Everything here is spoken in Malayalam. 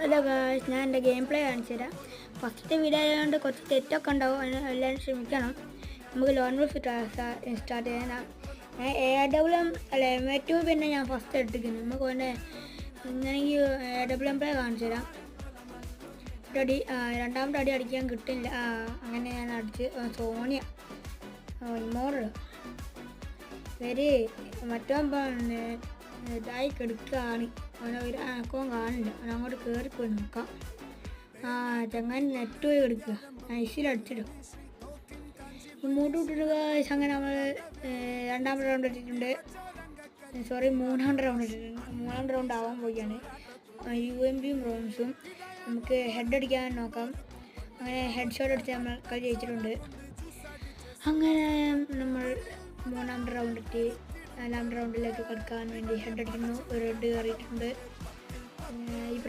ഹലോ ഗായ്സ്, ഞാൻ എൻ്റെ ഗെയിം പ്ലേ കാണിച്ചു തരാം. ഫസ്റ്റ് വീഡിയോ ആയതുകൊണ്ട് കുറച്ച് തെറ്റൊക്കെ ഉണ്ടാവും, അതിന് എല്ലാവരും ക്ഷമിക്കണം. നമുക്ക് ലോൺ വിഫ് സ്റ്റാർട്ട് ചെയ്യാം. ഞാൻ MA2 പിന്നെ ഞാൻ ഫസ്റ്റ് എടുത്തിരിക്കുന്നു. നമുക്ക് പിന്നെ ഇങ്ങനെയെങ്കിൽ AWM പ്ലേ കാണിച്ചു തരാം. രണ്ടാമത്തെ അടി അടിക്കാൻ കിട്ടില്ല. അങ്ങനെ ഞാൻ അടിച്ച് സോണിയ ഇമോറൽ വരെ മറ്റോ ഇതായി കെടുക്കുകയാണ്. അവനെ ഒരു അനക്കവും കാണില്ല. അവൻ അങ്ങോട്ട് കയറിപ്പോയി നോക്കാം. ചങ്ങാൻ നെറ്റ് പോയി എടുക്കുക. ഐസിലടിച്ചിടും. മുമ്പോട്ട് വിട്ടിടുക. അങ്ങനെ നമ്മൾ രണ്ടാമത്തെ റൗണ്ട് ഇട്ടിട്ടുണ്ട്. മൂന്നാമത്തെ റൗണ്ട് ഇട്ടിട്ടുണ്ട്. മൂന്നാമത്തെ റൗണ്ട് ആവാൻ പോവുകയാണ്. UMPയും റോൺസും നമുക്ക് ഹെഡ് അടിക്കാൻ നോക്കാം. അങ്ങനെ ഹെഡ് ഷോട്ട് അടിച്ച് നമ്മൾ കളി ജയിച്ചിട്ടുണ്ട്. അങ്ങനെ നമ്മൾ മൂന്നാമത്തെ റൗണ്ട് എത്തി. നാലാമത്തെ റൗണ്ടിലേക്ക് കടക്കാൻ വേണ്ടി ഹെഡ് അടിക്കുന്നു. ഒരു ഹെഡ് കയറിയിട്ടുണ്ട്.